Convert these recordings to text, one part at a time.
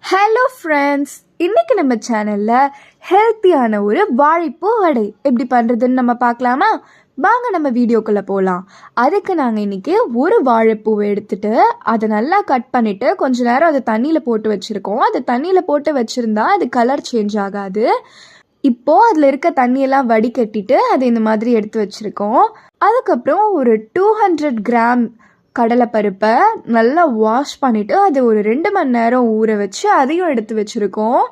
Hello friends, இன்னைக்கு நம்ம சேனலில் ஹெல்த்தியான ஒரு வாழைப்பூ வடை எப்படி பண்ணுறதுன்னு நம்ம பார்க்கலாமா? வாங்க நம்ம வீடியோக்குள்ளே போகலாம். அதுக்கு நாங்கள் இன்றைக்கி ஒரு வாழைப்பூவை எடுத்துகிட்டு அதை நல்லா கட் பண்ணிவிட்டு கொஞ்ச நேரம் அதை தண்ணியில் போட்டு வச்சுருக்கோம். அது தண்ணியில் போட்டு வச்சுருந்தா அது கலர் சேஞ்ச் ஆகாது. இப்போது அதில் இருக்க தண்ணியெல்லாம் வடிகட்டிட்டு அதை இந்த மாதிரி எடுத்து வச்சுருக்கோம். அதுக்கப்புறம் ஒரு 200 கிராம் கடலைப்பருப்பை நல்லா வாஷ் பண்ணிவிட்டு அது ஒரு 2 மணி நேரம் ஊற வச்சு அதையும் எடுத்து வச்சுருக்கோம்.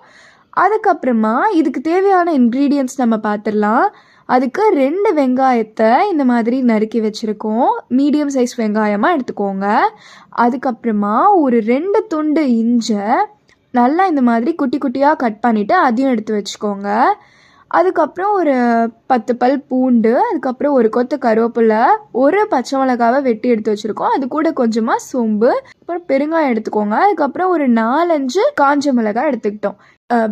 அதுக்கப்புறமா இதுக்கு தேவையான இன்க்ரீடியன்ட்ஸ் நம்ம பார்த்துடலாம். அதுக்கு 2 வெங்காயத்தை இந்த மாதிரி நறுக்கி வச்சுருக்கோம். மீடியம் சைஸ் வெங்காயமாக எடுத்துக்கோங்க. அதுக்கப்புறமா ஒரு 2 துண்டு இஞ்சை நல்லா இந்த மாதிரி குட்டி குட்டியாக கட் பண்ணிவிட்டு அதையும் எடுத்து வச்சுக்கோங்க. அதுக்கப்புறம் ஒரு 10 பல் பூண்டு, அதுக்கப்புறம் ஒரு கொத்து கருவேப்பிலை, ஒரு பச்சை மிளகாவை வெட்டி எடுத்து வச்சுருக்கோம். அது கூட கொஞ்சமாக சோம்பு, அப்புறம் பெருங்காயம் எடுத்துக்கோங்க. அதுக்கப்புறம் ஒரு 4-5 காஞ்ச மிளகாய் எடுத்துக்கிட்டோம்.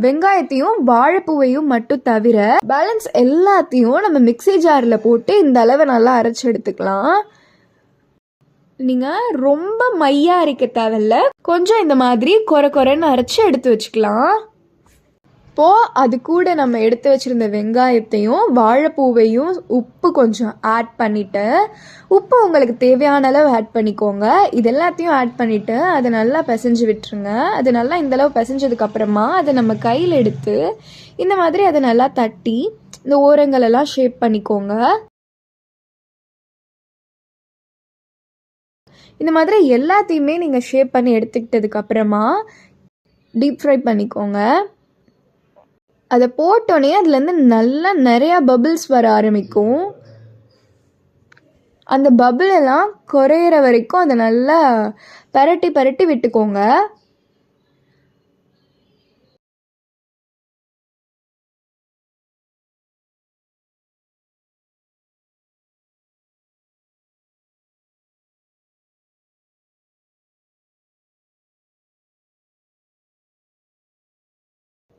வெங்காயத்தையும் வாழைப்பூவையும் மட்டும் தவிர பேலன்ஸ் எல்லாத்தையும் நம்ம மிக்சி ஜாரில் போட்டு இந்த அளவை நல்லா அரைச்சி எடுத்துக்கலாம். நீங்கள் ரொம்ப மையா அரைக்க தேவையில்ல, கொஞ்சம் இந்த மாதிரி கொரன்னு அரைச்சி எடுத்து வச்சுக்கலாம். இப்போது அது கூட நம்ம எடுத்து வச்சுருந்த வெங்காயத்தையும் வாழைப்பூவையும் உப்பு கொஞ்சம் ஆட் பண்ணிவிட்டு, உப்பு உங்களுக்கு தேவையான அளவு ஆட் பண்ணிக்கோங்க. இது எல்லாத்தையும் ஆட் பண்ணிவிட்டு அதை நல்லா பிசைஞ்சு விட்டுருங்க. அது நல்லா இந்தளவு பிசைஞ்சதுக்கப்புறமா அதை நம்ம கையில் எடுத்து இந்த மாதிரி அதை நல்லா தட்டி இந்த ஓரங்களெல்லாம் ஷேப் பண்ணிக்கோங்க. இந்த மாதிரி எல்லாத்தையுமே நீங்கள் ஷேப் பண்ணி எடுத்துக்கிட்டதுக்கப்புறமா டீப் ஃப்ரை பண்ணிக்கோங்க. அதை போட்டோன்னே அதுலேருந்து நல்லா நிறையா பபிள்ஸ் வர ஆரம்பிக்கும். அந்த பபிள் எல்லாம் குறையிற வரைக்கும் அதை நல்லா பரட்டி விட்டுக்கோங்க.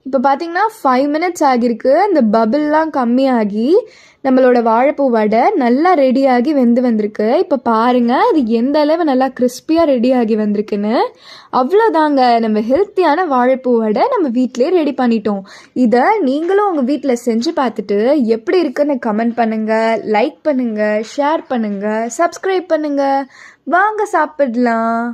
இப்போ பார்த்தீங்கன்னா 5 மினிட்ஸ் ஆகியிருக்கு. அந்த பபிள்லாம் கம்மியாகி நம்மளோட வாழைப்பூ வடை நல்லா ரெடியாகி வந்திருக்கு. இப்போ பாருங்கள் அது எந்த அளவு நல்லா கிறிஸ்பியாக ரெடியாகி வந்திருக்குன்னு. அவ்வளோதாங்க, நம்ம ஹெல்த்தியான வாழைப்பூ வடை நம்ம வீட்டிலே ரெடி பண்ணிட்டோம். இதை நீங்களும் உங்கள் வீட்டில் செஞ்சு பார்த்துட்டு எப்படி இருக்குன்னு கமெண்ட் பண்ணுங்கள், லைக் பண்ணுங்கள், ஷேர் பண்ணுங்கள், சப்ஸ்கிரைப் பண்ணுங்கள். வாங்க சாப்பிடலாம்.